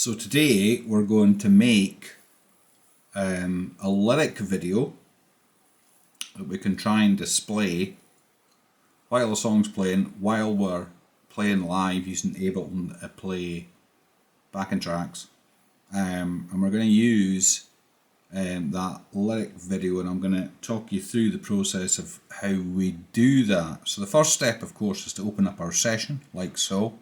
So today we're going to make a lyric video that we can try and display while the song's playing, while we're playing live using Ableton to play backing tracks. And we're going to use that lyric video, and I'm going to talk you through the process of how we do that. So the first step, of course, is to open up our session like so,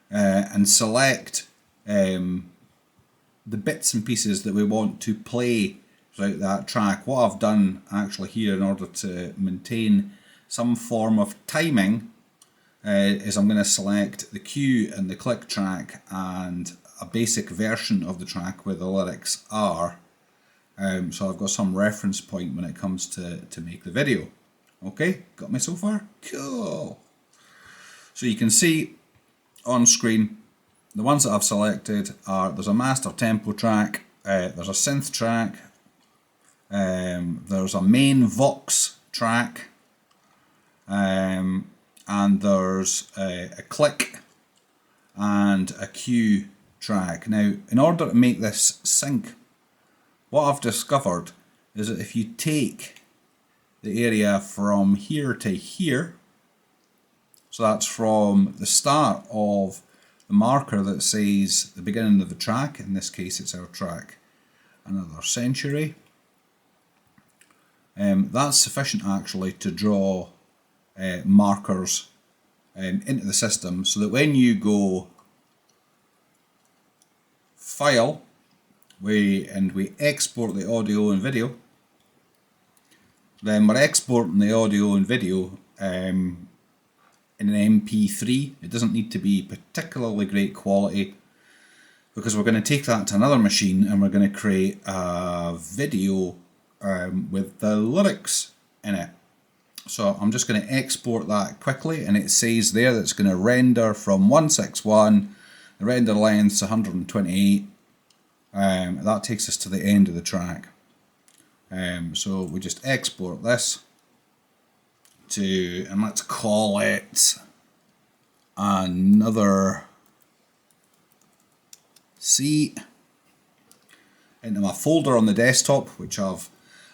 and select the bits and pieces that we want to play throughout that track. What I've done actually here in order to maintain some form of timing is I'm going to select the cue and the click track and a basic version of the track where the lyrics are, so I've got some reference point when it comes to make the video. Okay, got me so far? Cool. So you can see on screen the ones that I've selected are, there's a master tempo track, there's a synth track, there's a main vox track, and there's a click and a cue track. Now, in order to make this sync, what I've discovered is that if you take the area from here to here, so that's from the start of the marker that says the beginning of the track, in this case it's our track Another Century, that's sufficient actually to draw markers into the system, so that when you go File, we export the audio and video, then we're exporting the audio and video in an MP3. It doesn't need to be particularly great quality, because we're going to take that to another machine and we're going to create a video with the lyrics in it. So I'm just going to export that quickly, and it says there that it's going to render from 161, the render length's 128, that takes us to the end of the track. So we just export this to, and let's call it Another C, into my folder on the desktop, which I've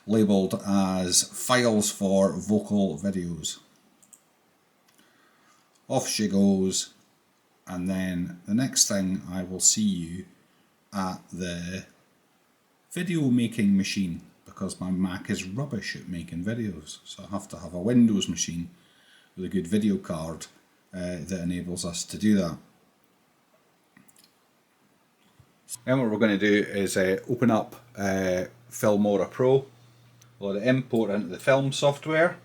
labelled as Files for Vocal Videos. Off she goes, and then the next thing I will see you at the video making machine, because my Mac is rubbish at making videos, so I have to have a Windows machine with a good video card that enables us to do that. Then what we're going to do is open up FilmoraPro, we'll import into the film software,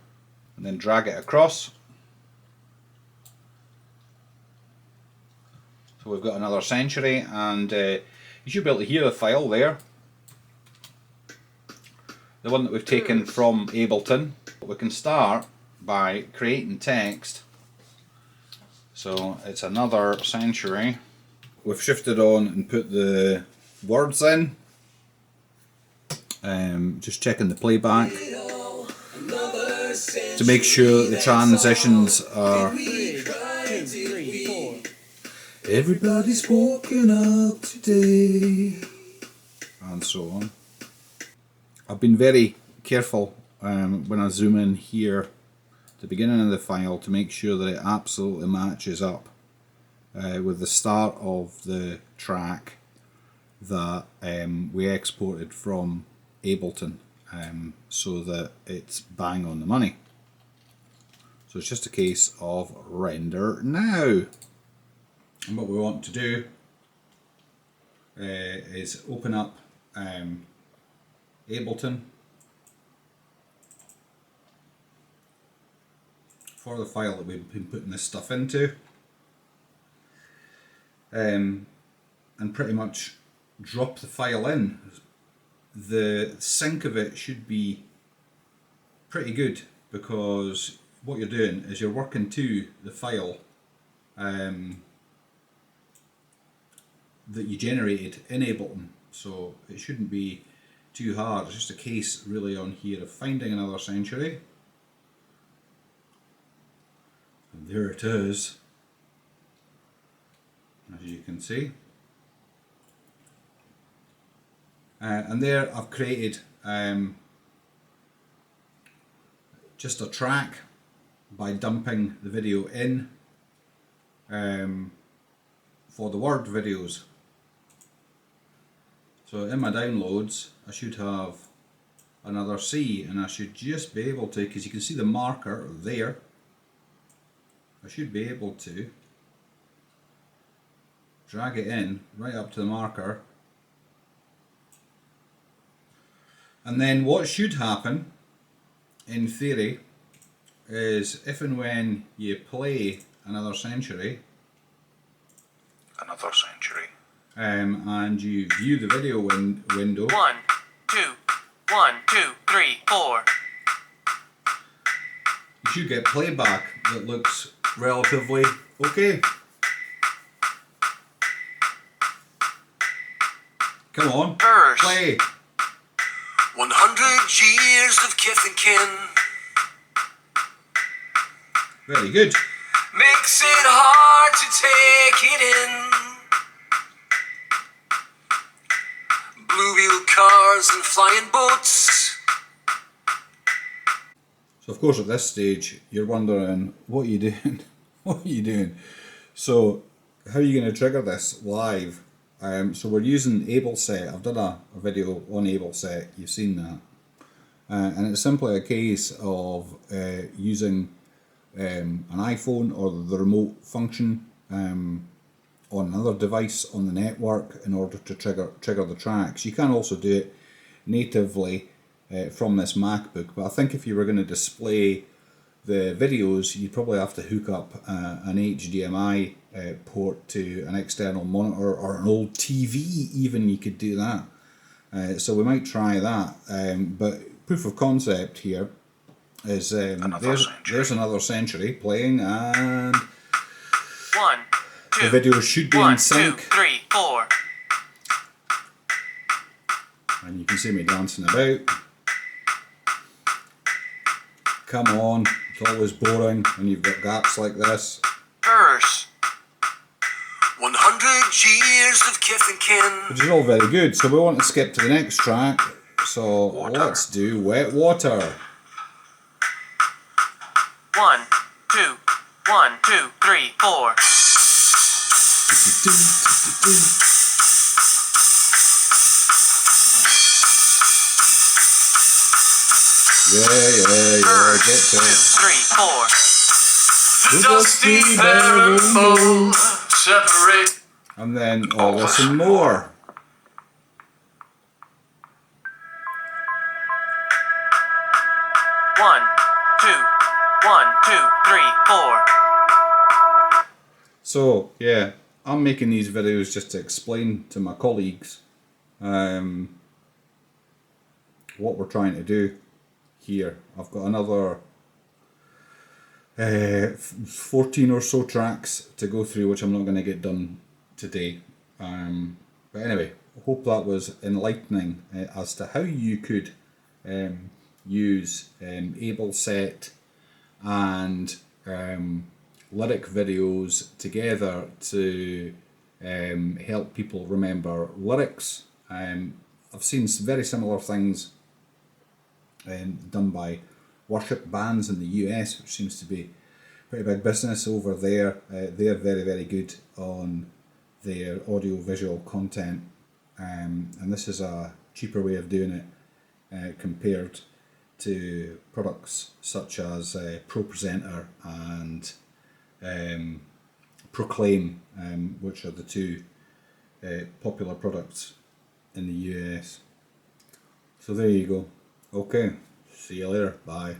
and then drag it across. So we've got Another Century, and you should be able to hear the file there, the one that we've taken from Ableton. We can start by creating text. So it's Another Century. We've shifted on and put the words in. Just checking the playback to make sure the transitions are. Everybody's walking up today, and so on. I've been very careful when I zoom in here at the beginning of the file to make sure that it absolutely matches up with the start of the track that we exported from Ableton, so that it's bang on the money. So it's just a case of render now. And what we want to do is open up Ableton for the file that we've been putting this stuff into, and pretty much drop the file in. The sync of it should be pretty good, because what you're doing is you're working to the file that you generated in Ableton, so it shouldn't be too hard. It's just a case really on here of finding Another Century, and there it is, as you can see. And there I've created just a track by dumping the video in for the word videos. So in my downloads I should have another C, and I should just be able to, because you can see the marker there, I should be able to drag it in right up to the marker, and then what should happen in theory is if and when you play Another Century and you view the video window, 1, 2, 1, 2, 3, 4. you should get playback that looks relatively okay. Come on, Verse. play. 100 years of kith and kin Very good. makes it hard to take it in. Blue wheel cars and flying boats. So of course at this stage you're wondering, what are you doing? What are you doing? So how are you going to trigger this live? So we're using AbleSet. I've done a video on AbleSet, you've seen that. And it's simply a case of using an iPhone or the remote function on another device on the network in order to trigger the tracks. You can also do it natively from this MacBook, but I think if you were going to display the videos, you'd probably have to hook up an HDMI port to an external monitor or an old TV even. You could do that. So we might try that. But proof of concept here is there's Another Century playing, and 1, 2, the video should be 1, in sync. 2, 3, 4. And you can see me dancing about. Come on, it's always boring when you've got gaps like this. Verse. 100 years of kith and kin. Which is all very good, so we want to skip to the next track. So let's do Wet Water. 1, 2, 1, 2, 3, 4. Yeah, get to 2, it. 3, 4. The The dusty paramour separate. And then all this and more. One, two, 1, 2, 3, 4. So yeah, I'm making these videos just to explain to my colleagues what we're trying to do here. I've got another 14 or so tracks to go through, which I'm not going to get done today. But anyway, I hope that was enlightening as to how you could use AbleSet and lyric videos together to help people remember lyrics. I've seen very similar things done by worship bands in the US, which seems to be pretty big business over there. They're very, very good on their audio-visual content, and this is a cheaper way of doing it compared to products such as Pro Presenter and Proclaim, which are the two popular products in the US. So there you go. Okay, see you later. Bye.